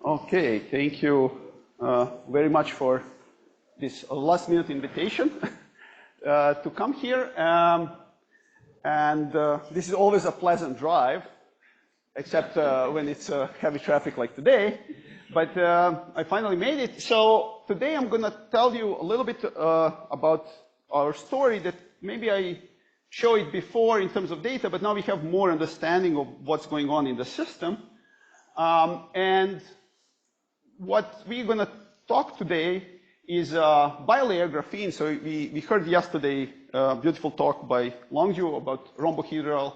Okay, thank you very much for this last-minute invitation to come here. This is always a pleasant drive, except when it's heavy traffic like today. But I finally made it. So today I'm going to tell you a little bit about our story that maybe I showed it before in terms of data, but now we have more understanding of what's going on in the system. And what we're going to talk today is bilayer graphene. So we heard yesterday a beautiful talk by Longju about rhombohedral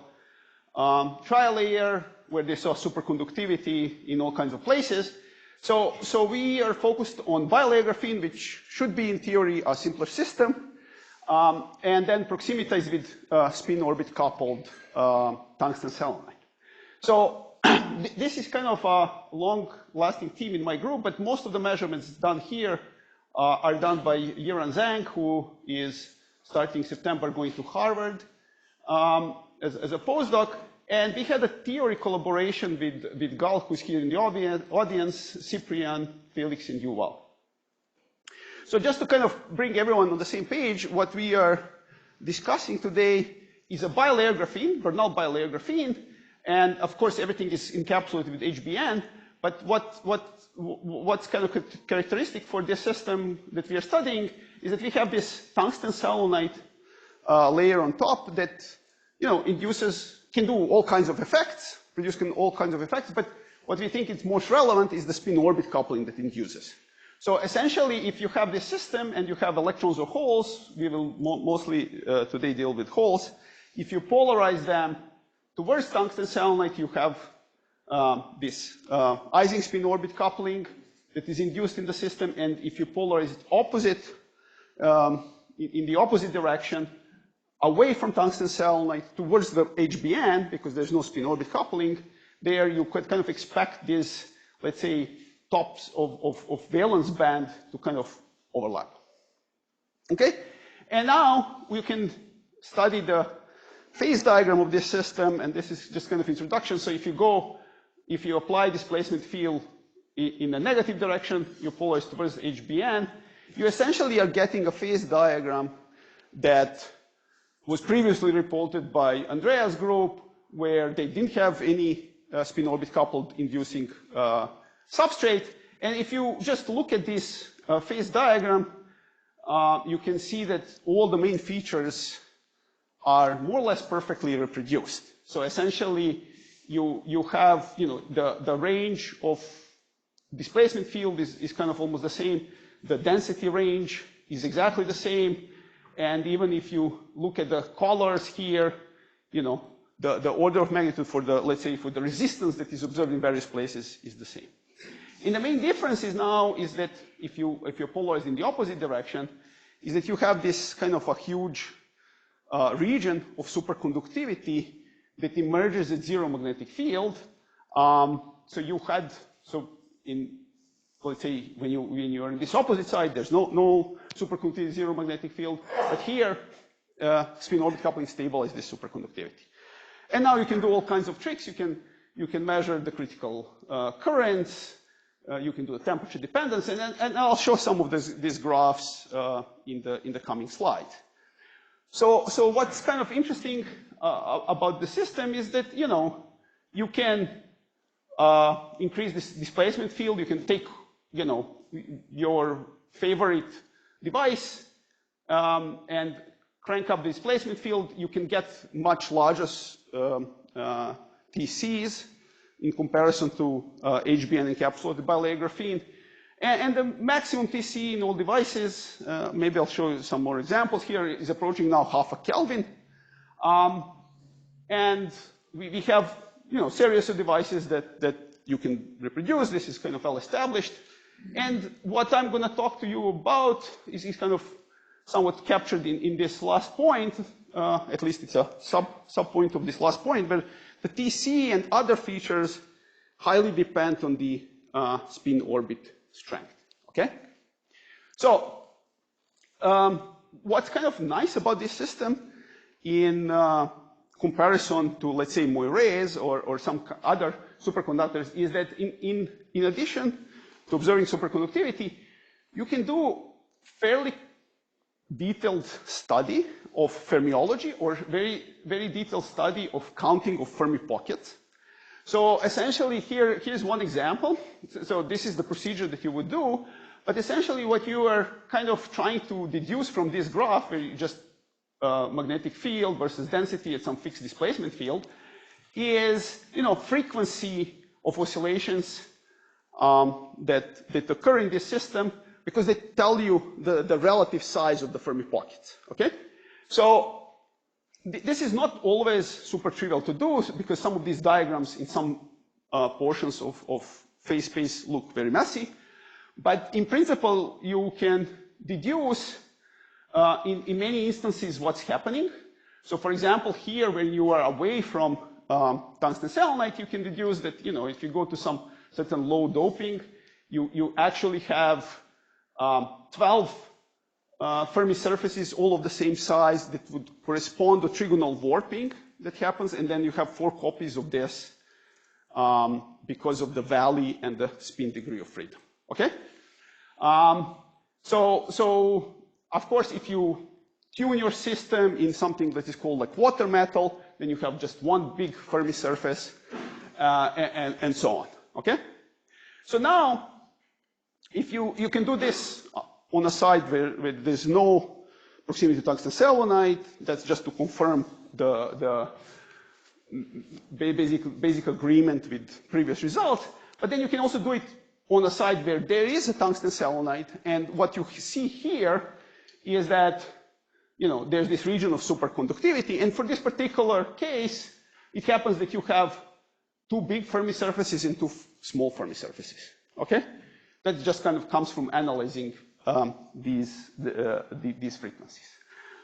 tri-layer, where they saw superconductivity in all kinds of places. So we are focused on bilayer graphene, which should be in theory a simpler system, and then proximatized with spin orbit coupled tungsten selenide. So this is kind of a long-lasting team in my group, but most of the measurements done here are done by Yiran Zhang, who is starting September going to Harvard as a postdoc. And we had a theory collaboration with Gal, who's here in the audience, Cyprian, Felix, and Yuval. So just to kind of bring everyone on the same page, what we are discussing today is a bilayer graphene, Bernal bilayer graphene. And of course, everything is encapsulated with HBN. But what's kind of characteristic for this system that we are studying is that we have this tungsten selenide layer on top that, can do all kinds of effects, produce all kinds of effects. But what we think is most relevant is the spin orbit coupling that induces. So essentially, if you have this system and you have electrons or holes, we will mostly today deal with holes. If you polarize them towards tungsten selenide, you have this Ising spin orbit coupling that is induced in the system. And if you polarize it opposite, in the opposite direction, away from tungsten selenide towards the HBN, because there's no spin orbit coupling, there you could kind of expect this, let's say, tops of valence band to kind of overlap. Okay? And now we can study the phase diagram of this system, and this is just kind of introduction. So if you apply displacement field in a negative direction, you polarize towards HBN, you essentially are getting a phase diagram that was previously reported by Andrea's group, where they didn't have any spin orbit coupled inducing substrate. And if you just look at this phase diagram, you can see that all the main features are more or less perfectly reproduced. So essentially, you have the range of displacement field is kind of almost the same. The density range is exactly the same. And even if you look at the colors here, the order of magnitude for the, let's say, for the resistance that is observed in various places is the same. And the main difference is that if you polarize in the opposite direction, is that you have this kind of a huge region of superconductivity that emerges at zero magnetic field. Let's say when you are in this opposite side, there's no superconductivity, zero magnetic field. But here, spin orbit coupling stabilizes this superconductivity. And now you can do all kinds of tricks. You can measure the critical currents. You can do the temperature dependence, and I'll show some of these graphs in the coming slide. So what's kind of interesting about the system is that you can increase this displacement field. You can take your favorite device and crank up the displacement field. You can get much larger TCs in comparison to HBN encapsulated bilayer graphene. And the maximum TC in all devices, maybe I'll show you some more examples here, is approaching now 0.5 Kelvin. And we have series of devices that you can reproduce. This is kind of well established. And what I'm going to talk to you about is kind of somewhat captured in this last point. At least it's a sub point of this last point. But the TC and other features highly depend on the spin orbit strength. Okay? So what's kind of nice about this system in comparison to, let's say, Moirés or some other superconductors is that in addition to observing superconductivity, you can do fairly detailed study of fermiology or very, very detailed study of counting of Fermi pockets. So essentially here's one example. So this is the procedure that you would do, but essentially what you are kind of trying to deduce from this graph, where you just magnetic field versus density at some fixed displacement field, is frequency of oscillations that occur in this system, because they tell you the relative size of the Fermi pockets. Okay, so this is not always super trivial to do, because some of these diagrams in some portions of phase space look very messy. But in principle, you can deduce in many instances what's happening. So for example, here when you are away from tungsten selenide, you can deduce that if you go to some certain low doping, you actually have 12 Fermi surfaces, all of the same size, that would correspond to trigonal warping that happens, and then you have 4 copies of this because of the valley and the spin degree of freedom. Okay? So of course, if you tune your system in something that is called like water metal, then you have just one big Fermi surface, and so on. Okay? So now, if you can do this on a side where there's no proximity to tungsten selenide, that's just to confirm the basic agreement with previous results. But then you can also do it on a side where there is a tungsten selenide, and what you see here is that there's this region of superconductivity, and for this particular case, it happens that you have 2 big Fermi surfaces and 2 small Fermi surfaces. Okay, that just kind of comes from analyzing these frequencies.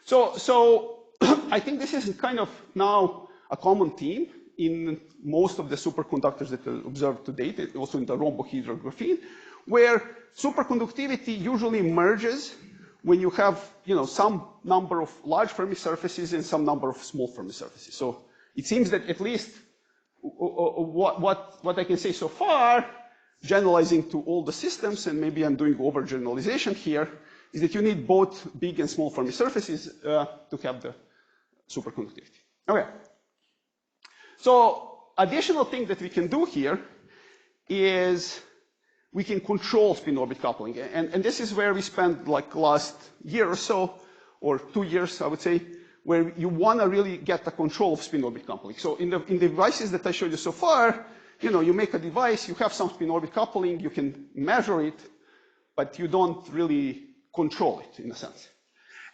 So I think this is kind of now a common theme in most of the superconductors that are observed to date, also in the rhombohedral graphene, where superconductivity usually emerges when you have some number of large Fermi surfaces and some number of small Fermi surfaces. So it seems that at least what I can say so far, generalizing to all the systems, and maybe I'm doing overgeneralization here, is that you need both big and small Fermi surfaces to have the superconductivity. Okay. So additional thing that we can do here is we can control spin-orbit coupling. And this is where we spent like last year or so, or 2 years, I would say, where you want to really get the control of spin-orbit coupling. So in the devices that I showed you so far, you make a device, you have some spin-orbit coupling, you can measure it, but you don't really control it in a sense.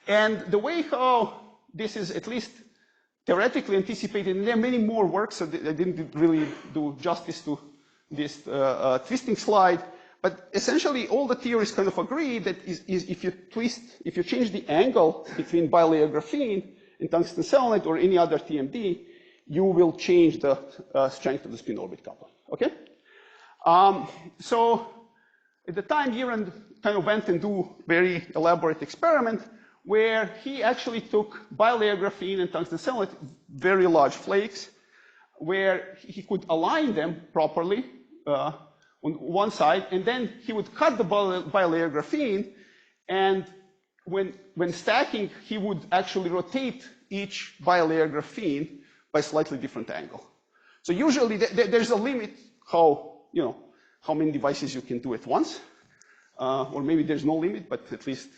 And the way how this is at least theoretically anticipated, and there are many more works, so I didn't really do justice to this twisting slide, but essentially all the theories kind of agree that if you change the angle between bilayer graphene and tungsten selenide or any other TMD, you will change the strength of the spin-orbit coupling. Okay? So at the time, Jiren kind of went and do very elaborate experiment where he actually took bilayer graphene and tungsten selenide, very large flakes, where he could align them properly on one side, and then he would cut the bilayer graphene, and when stacking, he would actually rotate each bilayer graphene by a slightly different angle. So usually there's a limit how many devices you can do at once, or maybe there's no limit, but at least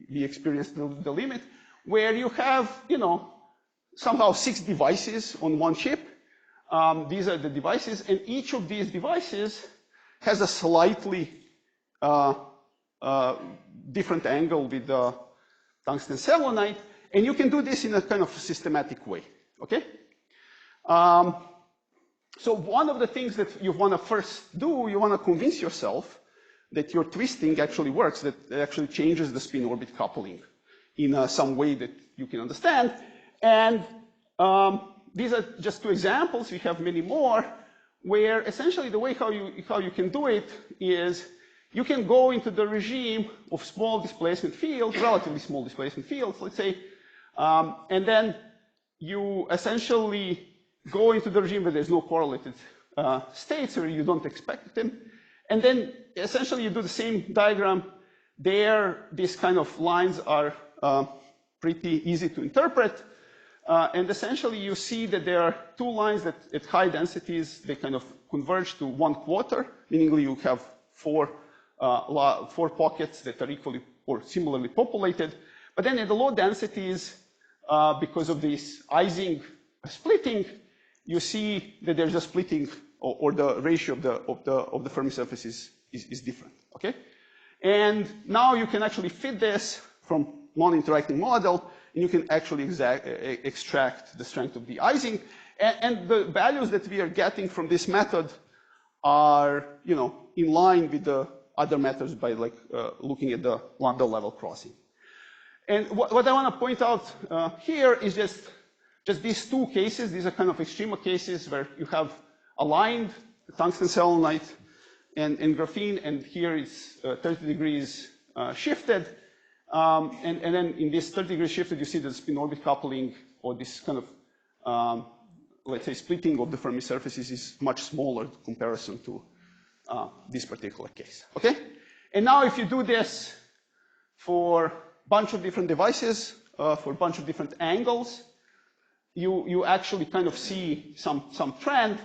we experienced the limit, where you have somehow 6 devices on one chip. These are the devices, and each of these devices has a slightly different angle with the tungsten selenide, and you can do this in a kind of systematic way. Okay? So one of the things that you want to first do, you want to convince yourself that your twisting actually works, that it actually changes the spin-orbit coupling in some way that you can understand. And these are just 2 examples. We have many more, where essentially the way how you can do it is you can go into the regime of small displacement fields, relatively small displacement fields, let's say, and then you essentially go into the regime where there's no correlated states, or you don't expect them. And then essentially you do the same diagram. There, these kind of lines are pretty easy to interpret. And essentially you see that there are two lines that at high densities, they kind of converge to 1/4, meaning you have four pockets that are equally or similarly populated. But then at the low densities, because of this Ising splitting, you see that there's a splitting, or the ratio of the Fermi surfaces is different. Okay, and now you can actually fit this from non-interacting model, and you can actually extract the strength of the Ising, and the values that we are getting from this method are, in line with the other methods by looking at the lambda level crossing. And what I want to point out here is just these two cases. These are kind of extreme cases where you have aligned tungsten selenide and graphene, and here it's 30 degrees shifted. And then in this 30 degrees shifted, you see the spin-orbit coupling, or this kind of, let's say, splitting of the Fermi surfaces is much smaller in comparison to this particular case. Okay? And now if you do this for a bunch of different devices, for a bunch of different angles, you actually kind of see some trend.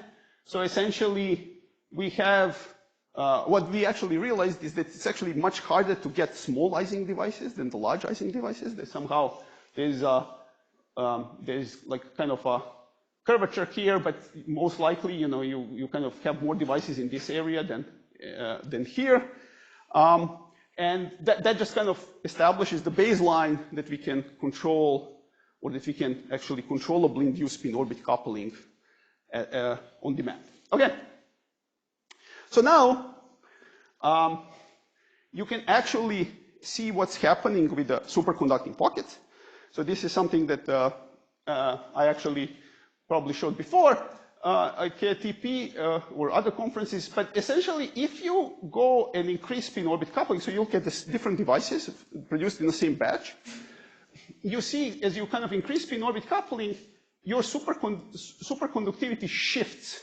So essentially, we have, what we actually realized is that it's actually much harder to get small Ising devices than the large Ising devices. That somehow there's like kind of a curvature here, but most likely, you kind of have more devices in this area than here. And that just kind of establishes the baseline that we can control, or that we can actually controllably induce spin-orbit coupling on demand. Okay. So now, you can actually see what's happening with the superconducting pocket. So this is something that I actually probably showed before at KITP or other conferences. But essentially, if you go and increase spin-orbit coupling, so you'll get this different devices produced in the same batch, you see as you kind of increase spin-orbit coupling, your superconductivity shifts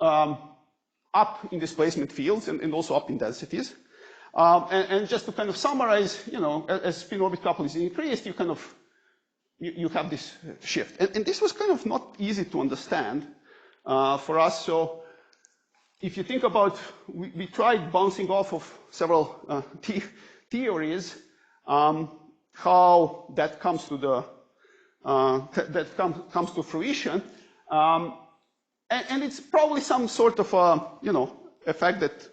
up in displacement fields and also up in densities. And just to kind of summarize, as spin-orbit coupling is increased, you have this shift. And this was kind of not easy to understand for us. So if you think about, we tried bouncing off of several theories, how that comes to the comes to fruition, and it's probably some sort of effect that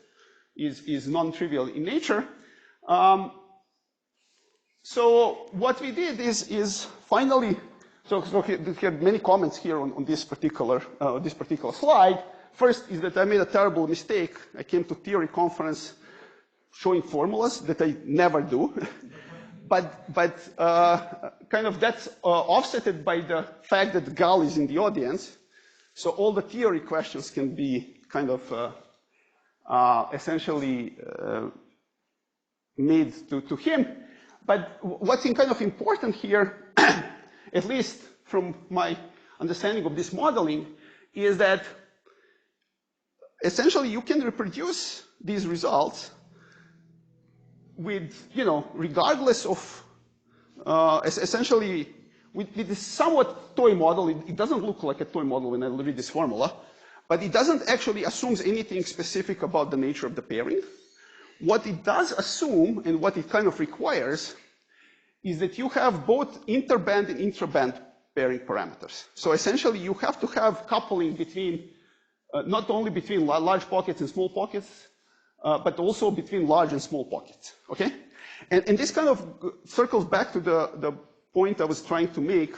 is non-trivial in nature. So what we did is finally, so we have many comments here on this particular slide. First is that I made a terrible mistake. I came to theory conference showing formulas that I never do. But kind of that's offsetted by the fact that Gal is in the audience. So all the theory questions can be kind of essentially made to him. But what's kind of important here, at least from my understanding of this modeling, is that essentially you can reproduce these results with, regardless of, essentially, with this somewhat toy model. It doesn't look like a toy model when I read this formula, but it doesn't actually assume anything specific about the nature of the pairing. What it does assume, and what it kind of requires, is that you have both interband and intraband pairing parameters. So essentially, you have to have coupling between, not only between large pockets and small pockets, but also between large and small pockets, okay? And this kind of circles back to the point I was trying to make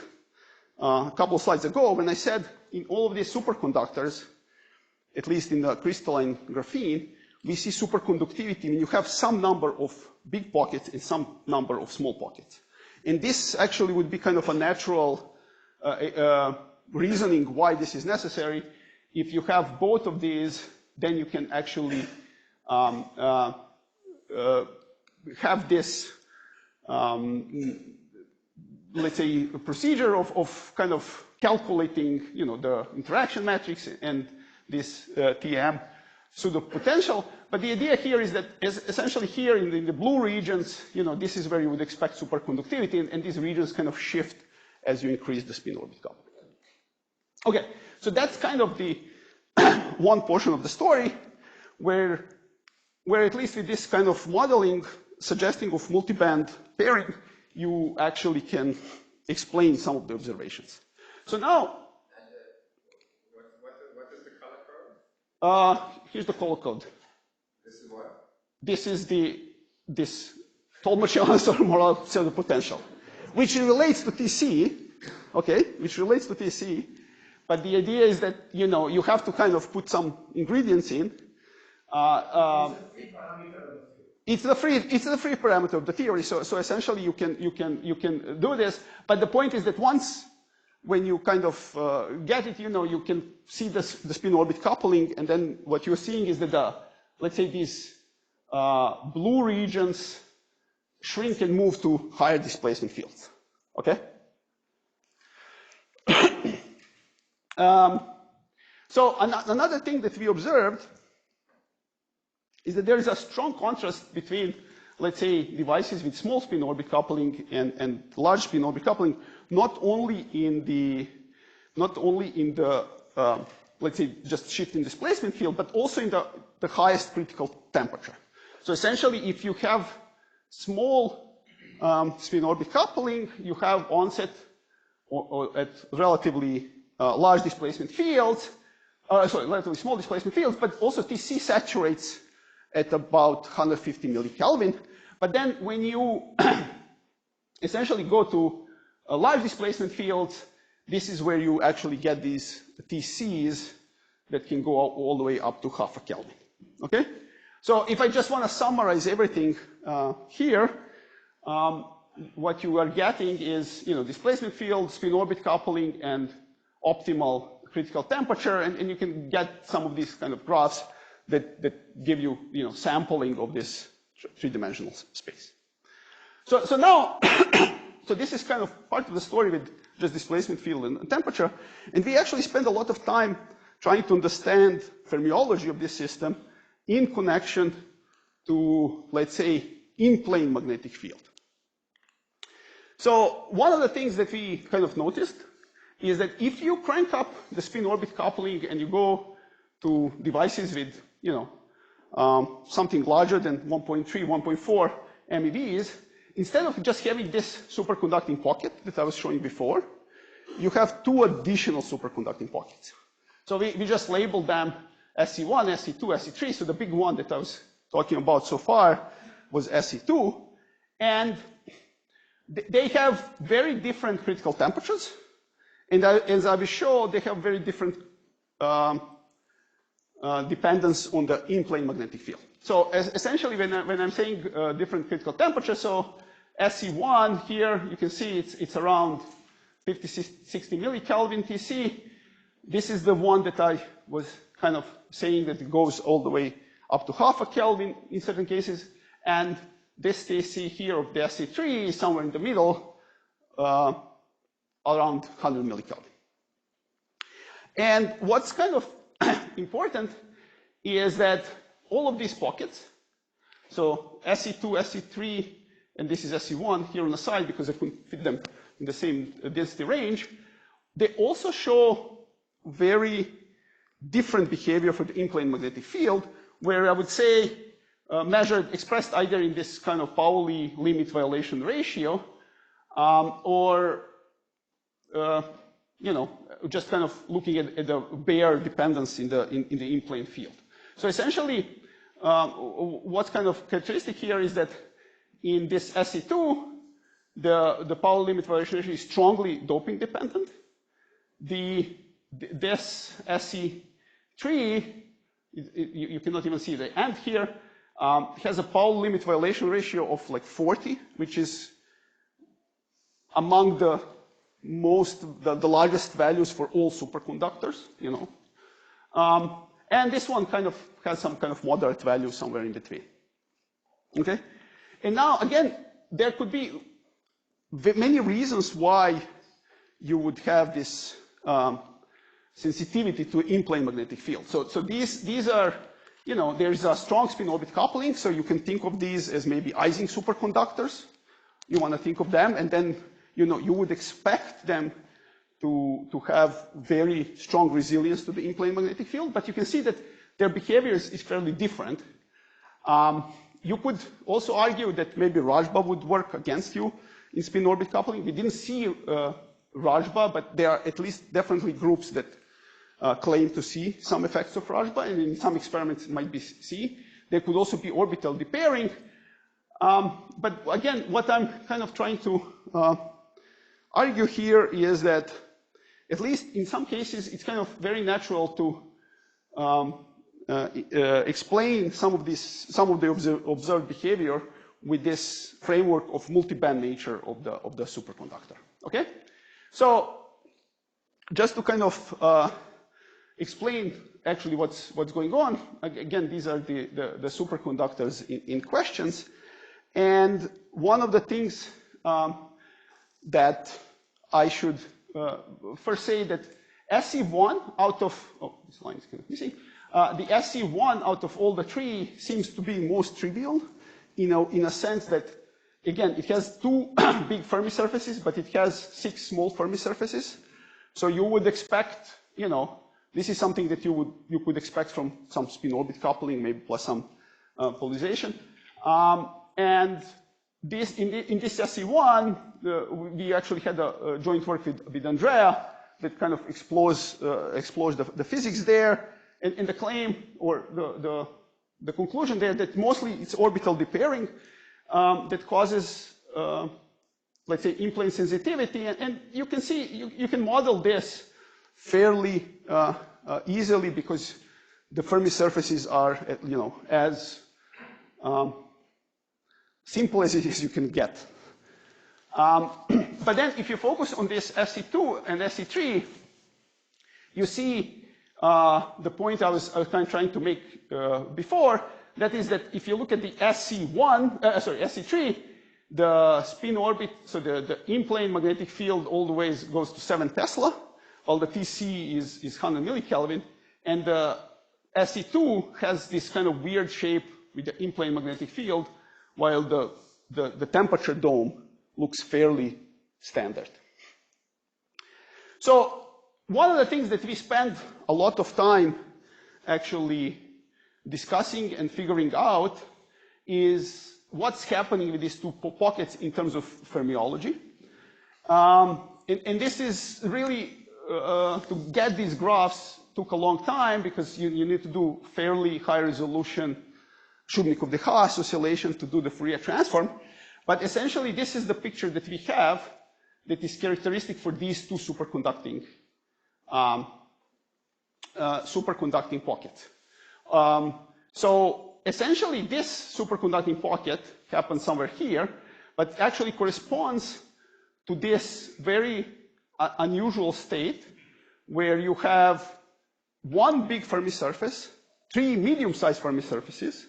a couple of slides ago when I said in all of these superconductors, at least in the crystalline graphene, we see superconductivity when you have some number of big pockets and some number of small pockets. And this actually would be kind of a natural reasoning why this is necessary. If you have both of these, then you can actually have this let's say, a procedure of kind of calculating, the interaction matrix and this TM pseudo potential. But the idea here is that essentially here in the blue regions, this is where you would expect superconductivity, and these regions kind of shift as you increase the spin-orbit coupling. Okay, so that's kind of the one portion of the story where at least with this kind of modeling suggesting of multiband pairing, you actually can explain some of the observations. So now, what is the color code? Here's the color code. This is what? This is this Tolmach-Johannes or Moiré pseudo potential, which relates to TC, okay, which relates to TC. But the idea is that, you have to kind of put some ingredients in. It's the free parameter of the theory. So essentially you can do this. But the point is that when you kind of get it, you can see the spin orbit coupling, and then what you're seeing is that let's say these blue regions shrink and move to higher displacement fields. Okay. So another thing that we observed is that there is a strong contrast between, let's say, devices with small spin orbit coupling and large spin orbit coupling, not only in the let's say, just shift in displacement field, but also in the highest critical temperature. So essentially, if you have small spin orbit coupling, you have onset or at relatively large displacement fields, relatively small displacement fields, but also TC saturates at about 150 millikelvin. But then when you essentially go to large displacement fields, this is where you actually get these TCs that can go all the way up to half a Kelvin. Okay? So if I just want to summarize everything here, what you are getting is displacement field, spin orbit coupling, and optimal critical temperature, and you can get some of these kind of graphs that give you sampling of this three-dimensional space. So now, so this is kind of part of the story with just displacement field and temperature, and we actually spend a lot of time trying to understand fermiology of this system in connection to, let's say, in-plane magnetic field. So one of the things that we kind of noticed is that if you crank up the spin orbit coupling and you go to devices with, something larger than 1.3, 1.4 MeVs, instead of just having this superconducting pocket that I was showing before, you have two additional superconducting pockets. So we just labeled them SE1, SE2, SE3. So the big one that I was talking about so far was SE2. And they have very different critical temperatures. And as I will show, they have very different dependence on the in-plane magnetic field. So essentially, when I'm saying different critical temperatures, so SE1 here, you can see it's around 50, 60 millikelvin TC. This is the one that I was kind of saying that it goes all the way up to half a Kelvin in certain cases. And this TC here of the SE3 is somewhere in the middle, around 100 millikelvin. And what's kind of important is that all of these pockets, so SE2, SE3, and this is SE1 here on the side because I couldn't fit them in the same density range, they also show very different behavior for the in-plane magnetic field, where I would say expressed either in this kind of Pauli limit violation ratio, or just kind of looking at the bare dependence in the in-plane field. So essentially, what's kind of characteristic here is that in this SE2, the Pauli limit violation ratio is strongly doping dependent. This SE3, you cannot even see the end here, has a Pauli limit violation ratio of like 40, which is among the largest values for all superconductors, and this one kind of has some kind of moderate value somewhere in between. Okay? And now, again, there could be many reasons why you would have this sensitivity to in-plane magnetic field. So these are, you know, there's a strong spin-orbit coupling, so you can think of these as maybe Ising superconductors. You want to think of them, and then, you know, you would expect them to have very strong resilience to the in-plane magnetic field, but you can see that their behavior is fairly different. You could also argue that maybe Rajba would work against you in spin-orbit coupling. We didn't see Rajba, but there are at least definitely groups that claim to see some effects of Rajba, and in some experiments it might be C. There could also be orbital depairing. But again, what I'm kind of trying to argue here is that, at least in some cases, it's kind of very natural to explain some of the observed behavior with this framework of multi-band nature of the superconductor. Okay, so just to kind of explain actually what's going on. Again, these are the superconductors in questions, and one of the things that I should first say that SE1 out of, oh, this line is kind of missing. The SE1 out of all the three seems to be most trivial, you know, in a sense that, again, it has 2 big Fermi surfaces, but it has 6 small Fermi surfaces. So you would expect, you know, this is something that you could expect from some spin-orbit coupling, maybe plus some polarization. And this in this SE1, we actually had a joint work with Andrea that kind of explores the physics there. And the claim, or the conclusion there, that mostly it's orbital depairing that causes, let's say, in-plane sensitivity. And you can see, you can model this fairly easily because the Fermi surfaces are, you know, as simple as you can get. But then if you focus on this SE2 and SE3, you see the point I was kind of trying to make before, that is that if you look at the SE3, the spin orbit, so the in-plane magnetic field all the way goes to 7 Tesla, while the TC is 100 millikelvin, and the SE2 has this kind of weird shape with the in-plane magnetic field, while the temperature dome looks fairly standard. So one of the things that we spend a lot of time actually discussing and figuring out is what's happening with these 2 pockets in terms of fermiology. And this is really, to get these graphs took a long time because you need to do fairly high resolution Shubnikov-de-Haas oscillation to do the Fourier transform. But essentially, this is the picture that we have that is characteristic for these 2 superconducting pockets. So essentially, this superconducting pocket happens somewhere here, but actually corresponds to this very unusual state where you have 1 big Fermi surface, 3 medium-sized Fermi surfaces,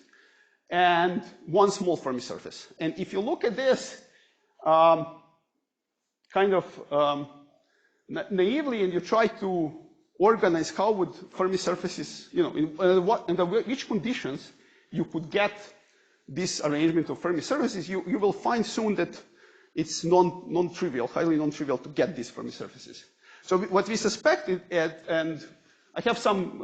and 1 small Fermi surface. And if you look at this kind of naively, and you try to organize how would Fermi surfaces, you know, under which conditions you could get this arrangement of Fermi surfaces, you will find soon that it's non-trivial, highly non-trivial to get these Fermi surfaces. So what we suspect, and I have some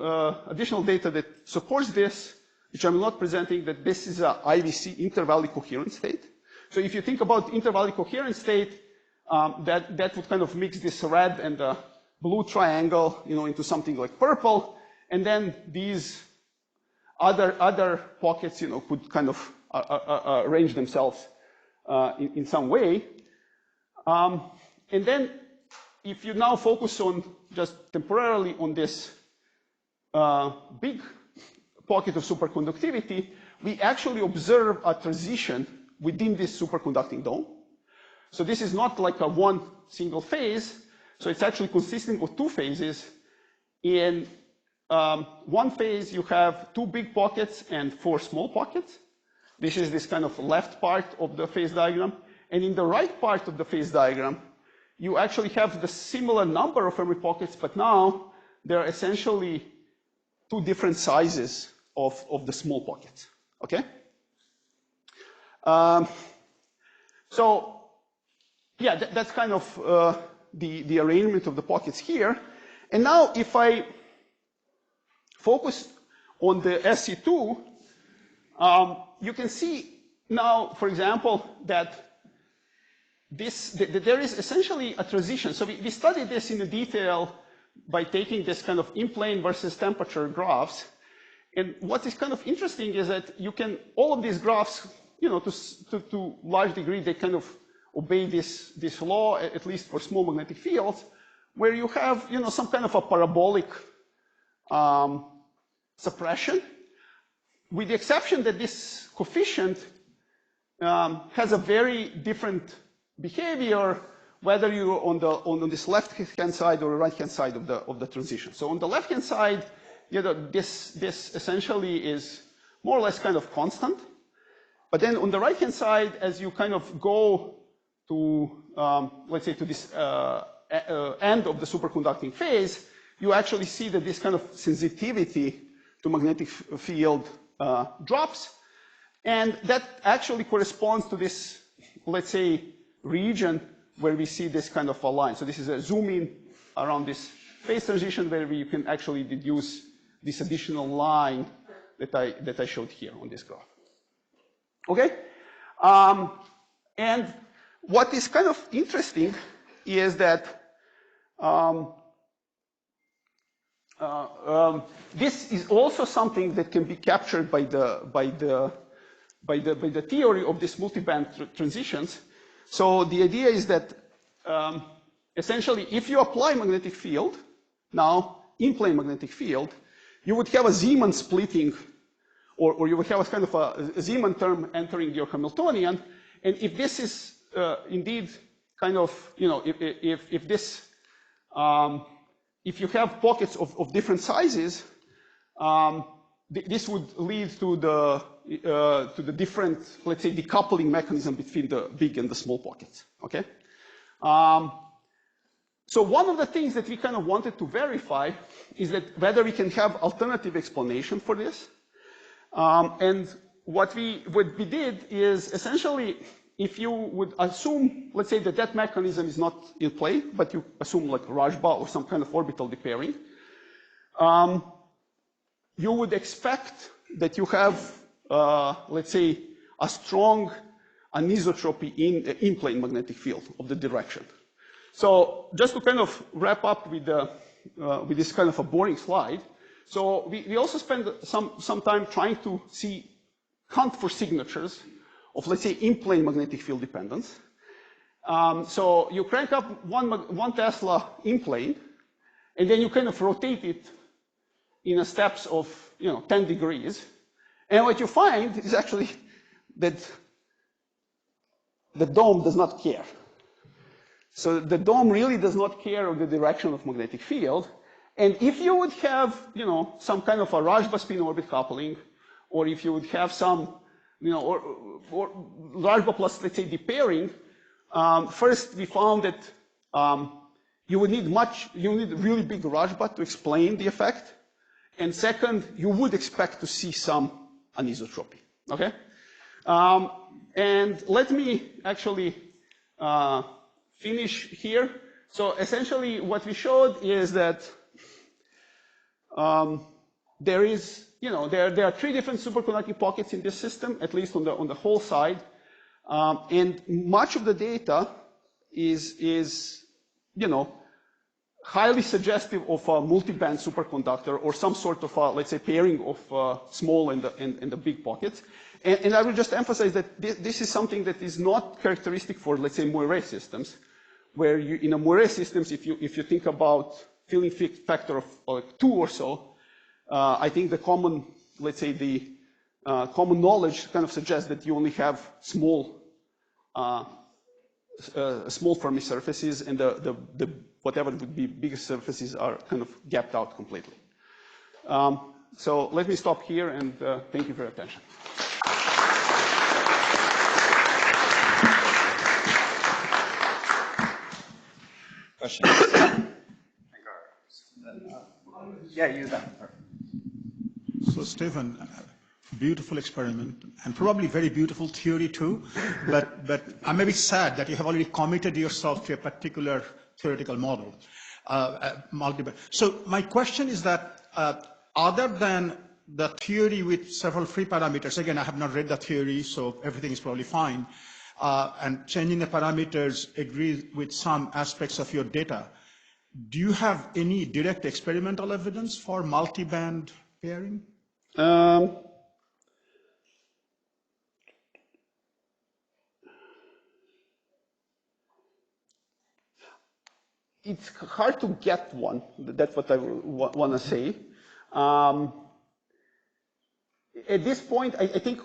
additional data that supports this, which I'm not presenting, that this is a IVC, intervallic coherent state. So if you think about intervallic coherent state, that would kind of mix this red and the blue triangle, you know, into something like purple, and then these other pockets, you know, could kind of arrange themselves in some way. And then if you now focus on just temporarily on this big pocket of superconductivity, we actually observe a transition within this superconducting dome. So this is not like a 1 single phase, so it's actually consisting of 2 phases. In 1 phase, you have 2 big pockets and 4 small pockets. This is this kind of left part of the phase diagram. And in the right part of the phase diagram, you actually have the similar number of Fermi pockets, but now they're essentially two different sizes of the small pockets, okay? So, yeah, that's kind of the arrangement of the pockets here. And now if I focus on the SC2, you can see now, for example, that there is essentially a transition. So we studied this in detail by taking this kind of in-plane versus temperature graphs. And what is kind of interesting is that you can, all of these graphs, you know, to large degree, they kind of obey this law, at least for small magnetic fields, where you have, you know, some kind of a parabolic suppression, with the exception that this coefficient has a very different behavior, whether you're on this left-hand side or right-hand side of the transition. So on the left-hand side, you know, this essentially is more or less kind of constant. But then on the right-hand side, as you kind of go to, let's say, to this end of the superconducting phase, you actually see that this kind of sensitivity to magnetic field drops. And that actually corresponds to this, let's say, region where we see this kind of a line. So this is a zoom in around this phase transition where you can actually deduce this additional line that I showed here on this graph. Okay? And what is kind of interesting is that this is also something that can be captured by the theory of these multiband transitions. So the idea is that essentially, if you apply magnetic field, now in-plane magnetic field, you would have a Zeeman splitting, or you would have a kind of a Zeeman term entering your Hamiltonian. And if this is indeed kind of, you know, if this, if you have pockets of different sizes, this would lead to the different, let's say, decoupling mechanism between the big and the small pockets, okay? So one of the things that we kind of wanted to verify is that whether we can have alternative explanation for this. And what we did is essentially, if you would assume, let's say that mechanism is not in play, but you assume like Rajba or some kind of orbital depairing, you would expect that you have, let's say, a strong anisotropy in plane magnetic field of the direction. So just to kind of wrap up with this kind of a boring slide, so we also spend some time trying to hunt for signatures of, let's say, in-plane magnetic field dependence. So you crank up 1 Tesla in plane, and then you kind of rotate it in steps of, you know, 10 degrees. And what you find is actually that the dome does not care. So the dome really does not care of the direction of magnetic field. And if you would have, you know, some kind of a Rajba spin orbit coupling, or if you would have some, you know, or Rajba plus, let's say, depairing, first we found that you would need really big Rajba to explain the effect. And second, you would expect to see some anisotropy, okay? And let me actually finish here. So essentially what we showed is that there is, you know, there are 3 different superconducting pockets in this system, at least on the whole side. And much of the data is, you know, highly suggestive of a multi-band superconductor or some sort of, let's say, pairing of small and the big pockets. And I will just emphasize that this is something that is not characteristic for, let's say, Moiré systems, where in a Moiré systems, if you think about filling factor of like 2 or so, I think the common, let's say, the common knowledge kind of suggests that you only have small Fermi surfaces, and the whatever would be biggest surfaces are kind of gapped out completely. So let me stop here, and thank you for your attention. Questions? Yeah, you that. So, Stevan, beautiful experiment, and probably very beautiful theory too, but I may be sad that you have already committed yourself to a particular theoretical model, multiple. So my question is that other than the theory with several free parameters, again, I have not read the theory, so everything is probably fine, and changing the parameters agrees with some aspects of your data. Do you have any direct experimental evidence for multi-band pairing? It's hard to get one. That's what I want to say. At this point, I think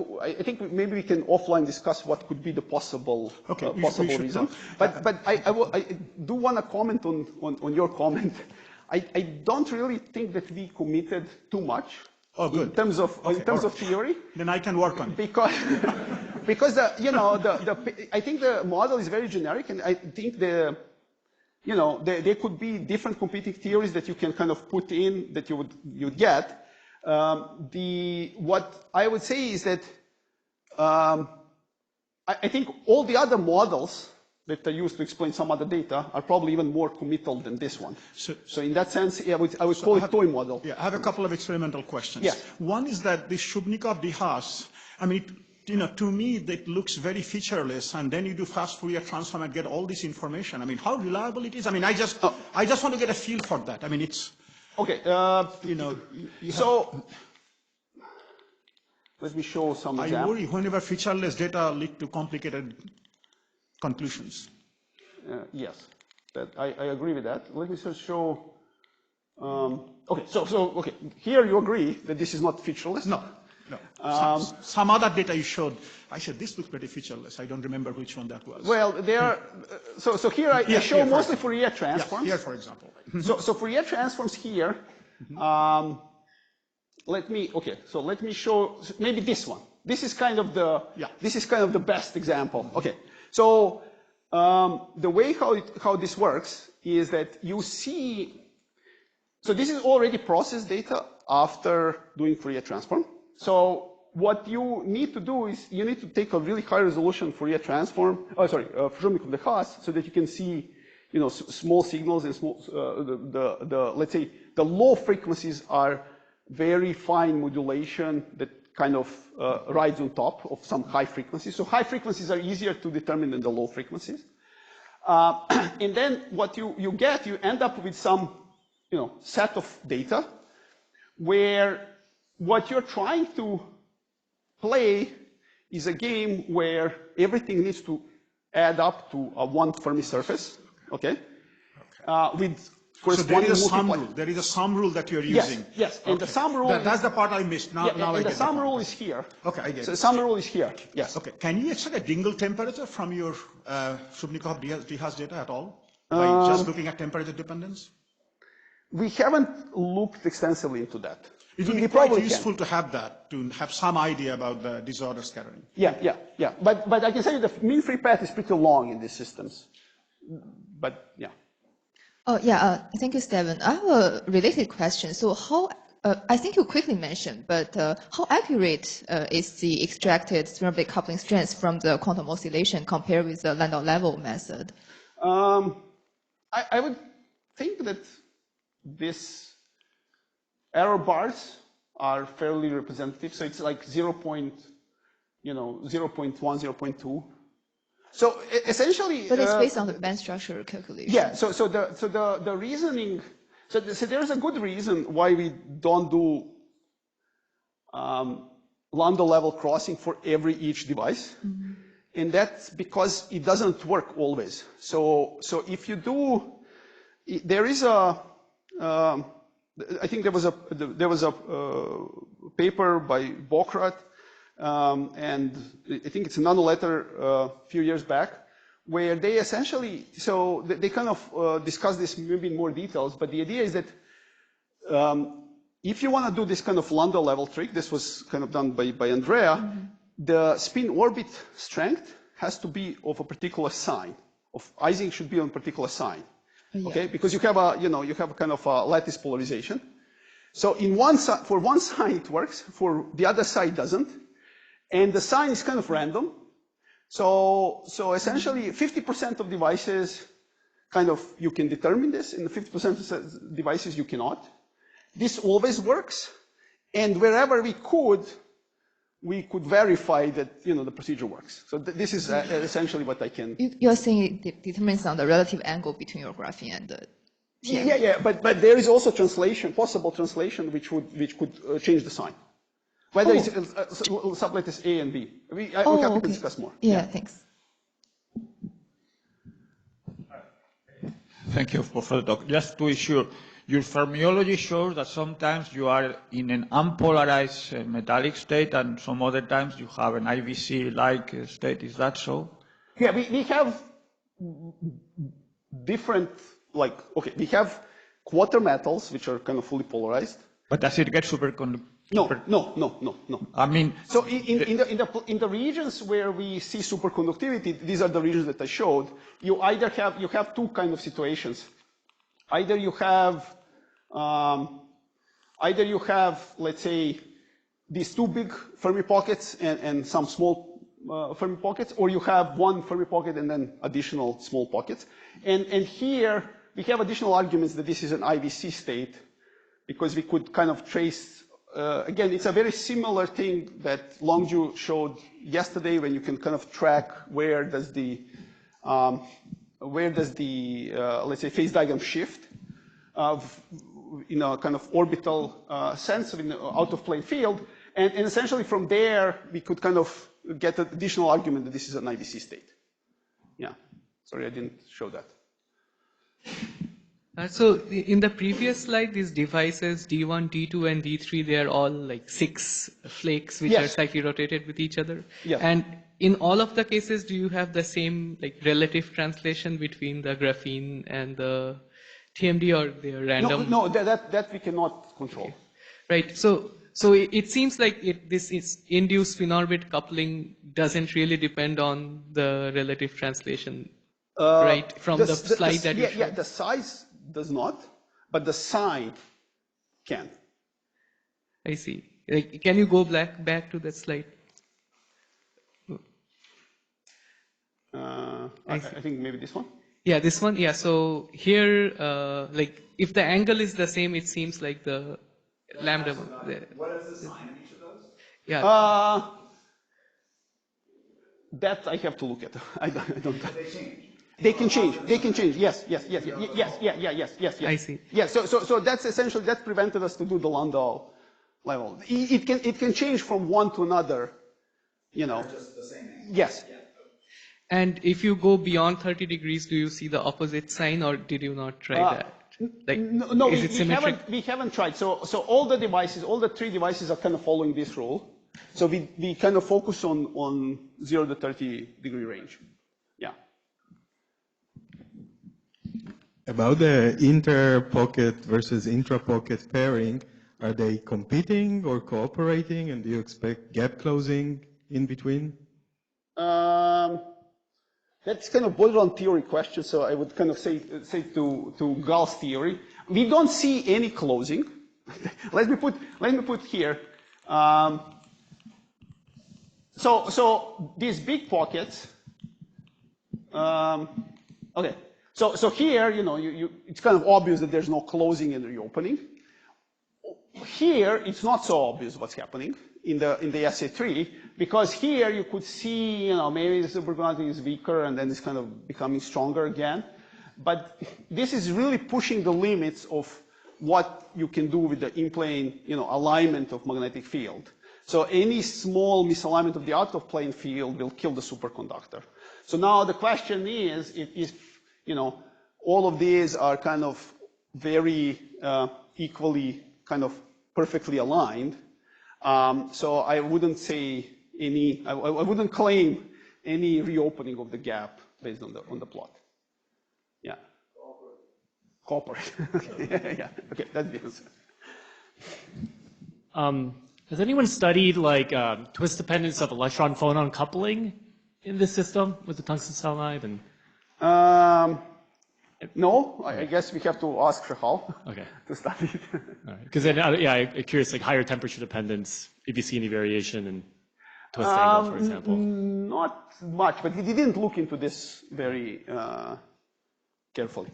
maybe we can offline discuss what could be the possible reason. But I do want to comment on your comment. I don't really think that we committed too much in terms of theory. Then I can work on it. Because I think the model is very generic, and I think there could be different competing theories that you can kind of put in that you'd get. What I would say is that I think all the other models that are used to explain some other data are probably even more committal than this one. So in that sense, I would call it toy model. Yeah, I have a couple of experimental questions. Yeah. One is that the Shubnikov-de-Haas, I mean, to me, that looks very featureless, and then you do fast Fourier transform and get all this information. I mean, how reliable it is? I mean, I just want to get a feel for that. I mean, it's... Okay, so let me show some examples. I worry whenever featureless data lead to complicated conclusions. Yes, I agree with that. Let me just show. Okay, here you agree that this is not featureless? No. Some other data you showed, I said this looks pretty featureless. I don't remember which one that was. Well, there. So here I show mostly Fourier transforms. Here, for example. So Fourier transforms here. Let me show maybe this one. This is kind of the best example. Okay. So the way how this works is that you see. So this is already processed data after doing Fourier transform. So what you need to do is you need to take a really high resolution Fourier transform. Shubnikov-de-Haas, so that you can see, small signals and small. Let's say the low frequencies are very fine modulation that kind of rides on top of some high frequencies. So high frequencies are easier to determine than the low frequencies. And then what you end up with some, set of data where what you're trying to play is a game where everything needs to add up to a one Fermi surface, okay? With corresponding so there is a sum rule that you're using. Yes. And the sum rule. That's the part I missed. Now I get the sum rule is here. Okay, I get it. So the sum rule is here. Yes. Okay. Can you extract a dingle temperature from your Shubnikov-de-Haas data at all by just looking at temperature dependence? We haven't looked extensively into that. It would be quite useful to have that, to have some idea about the disorder scattering. Yeah. But I can say the mean free path is pretty long in these systems. But yeah. Oh, yeah. Thank you, Stevan. I have a related question. So how, I think you quickly mentioned, but how accurate is the extracted spin-orbit coupling strength from the quantum oscillation compared with the Landau level method? I would think that this error bars are fairly representative. So it's like 0.1, 0.2. So essentially, but it's based on the band structure calculation. Yeah. So the reasoning. So there's a good reason why we don't do Landau level crossing for each device, and that's because it doesn't work always. So if you do, there is a. I think there was a paper by Bokrat. And I think it's a nanoletter a few years back, where they essentially, so they kind of discuss this maybe in more details, but the idea is that if you want to do this kind of Landau level trick, this was kind of done by Andrea, the spin orbit strength has to be of a particular sign, Ising should be on a particular sign. okay? Because you have a, you have a kind of a lattice polarization. So in one side, for one side it works, for the other side doesn't. And the sign is kind of random. So essentially 50% of devices kind of, you can determine this, and 50% of devices you cannot. This always works. And wherever we could verify that, the procedure works. So this is essentially what I can. You're saying it determines on the relative angle between your graphene and the TMD. Yeah, but there is also translation, possible translation, which could change the sign. Whether it's sublattice A and B. We're happy to discuss more. Yeah, thanks. Thank you for the talk. Just to be sure, your fermiology shows that sometimes you are in an unpolarized metallic state, and some other times you have an IVC-like state. Is that so? Yeah, we have different, we have quarter metals, which are kind of fully polarized. But does it get superconductor? No. I mean, so in the regions where we see superconductivity, these are the regions that I showed. You have two kind of situations. Either you have, let's say, these two big Fermi pockets and some small Fermi pockets, or you have one Fermi pocket and then additional small pockets. And here we have additional arguments that this is an IVC state, because we could kind of trace. Again, it's a very similar thing that Longju showed yesterday, when you can kind of track where does the let's say, phase diagram shift in a kind of orbital sense, in an out of plane field, and essentially from there we could kind of get an additional argument that this is an IVC state. Yeah, sorry I didn't show that. So in the previous slide, these devices D1, D2, and D3, they are all like 6 flakes which are slightly rotated with each other. Yeah. And in all of the cases, do you have the same relative translation between the graphene and the TMD, or they are random? No, that we cannot control. Okay. Right. So it seems like this is induced spin-orbit coupling doesn't really depend on the relative translation, right? From the slide that you showed. Yeah, the size does not, but the sign can. I see. Can you go back to that slide? I think maybe this one. Yeah, this one. Yeah. So here, if the angle is the same, it seems like the lambda. What is the sign of each of those? Yeah. That I have to look at. I don't. They change. They can change. Yes. I see. Yeah. So that's essentially, that prevented us to do the Landau level. It can change from one to another. They're just the same angle. Yes. Yeah. And if you go beyond 30 degrees, do you see the opposite sign, or did you not try that? No, is it symmetric? we haven't tried. So all the devices, all the 3 devices are kind of following this rule. So we kind of focus on 0 to 30 degree range. Yeah. About the inter-pocket versus intra-pocket pairing, are they competing or cooperating, and do you expect gap closing in between? That's kind of borderline theory question, so I would kind of say to Gall's theory, we don't see any closing. let me put here. So these big pockets. Okay. So here, it's kind of obvious that there's no closing and reopening. Here, it's not so obvious what's happening in the SA3, because here you could see, maybe the superconductivity is weaker and then it's kind of becoming stronger again. But this is really pushing the limits of what you can do with the in-plane, alignment of magnetic field. So any small misalignment of the out-of-plane field will kill the superconductor. So now the question is, if all of these are kind of very equally kind of perfectly aligned. So I wouldn't say I wouldn't claim any reopening of the gap based on the plot. Yeah. Cooperate. Yeah. Okay, that's the answer. Has anyone studied twist dependence of electron-phonon coupling in this system with the tungsten selenide? And No, I guess we have to ask Shahal Okay. to study it. All right. Because then, yeah, I'm curious, like higher temperature dependence, if you see any variation in twist angle, for example. Not much, but we didn't look into this very carefully.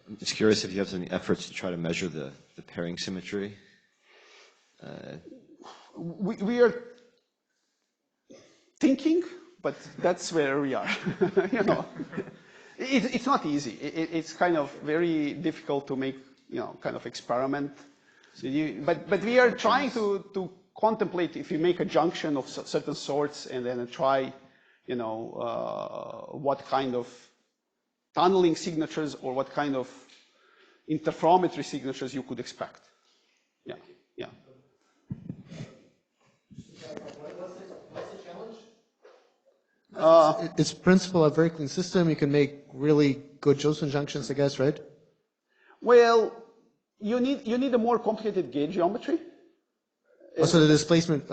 I'm just curious if you have any efforts to try to measure the pairing symmetry. We are thinking, but that's where we are. You know, it's not easy. It's kind of very difficult to make, you know, kind of experiment. So but we are trying to contemplate if you make a junction of certain sorts and then try, you know, what kind of tunneling signatures or what kind of interferometry signatures you could expect. Yeah, yeah. What's the challenge? It's principle of a very clean system. You can make really good Josephson junctions, I guess, right? Well, you need a more complicated gauge geometry. Also the displacement.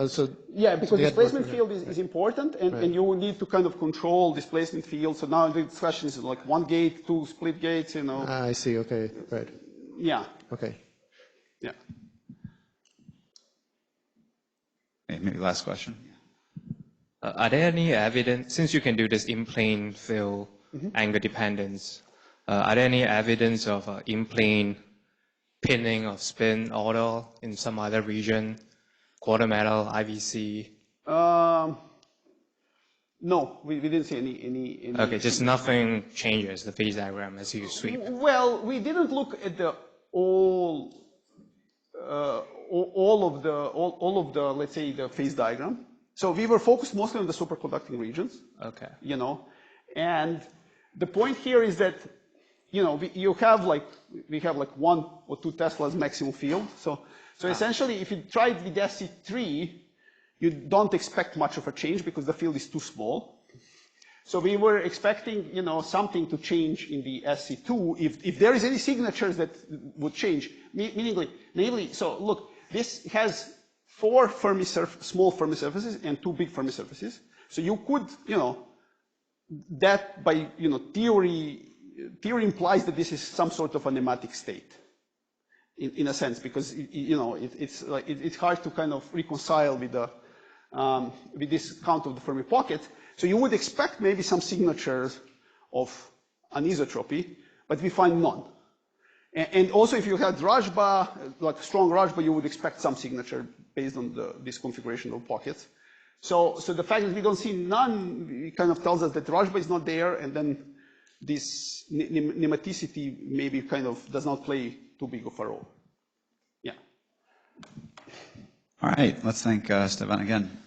Yeah, because displacement field is important, and you need to kind of control displacement field. So now the discussion is like one gate, two split gates, you know. I see. Okay, right. Yeah. Okay. Yeah. Maybe last question. Are there any evidence, since you can do this in-plane field angle dependence, are there any evidence of in-plane pinning of spin order in some other region? Quarter metal, IVC? No, we didn't see any. Okay, just nothing changes the phase diagram as you sweep. Well, we didn't look at the all of the let's say the phase diagram. So we were focused mostly on the superconducting regions. Okay. You know, and the point here is that, you know, we have like 1 or 2 Teslas maximum field. So essentially, if you try it with SC3, you don't expect much of a change because the field is too small. So we were expecting, you know, something to change in the SC2 if there is any signatures that would change. Namely, so look, this has 4 small Fermi surfaces and 2 big Fermi surfaces. So you could, you know, that by, you know, theory implies that this is some sort of a nematic state, in a sense, because you know it's hard to kind of reconcile with the with this count of the Fermi pocket. So you would expect maybe some signatures of anisotropy, but we find none. And also, if you had Rajba, like strong Rajba, you would expect some signature based on this configuration of pockets. So the fact that we don't see none, it kind of tells us that Rajba is not there, and then this nematicity maybe kind of does not play too big of a role. Yeah. All right, let's thank Stevan again.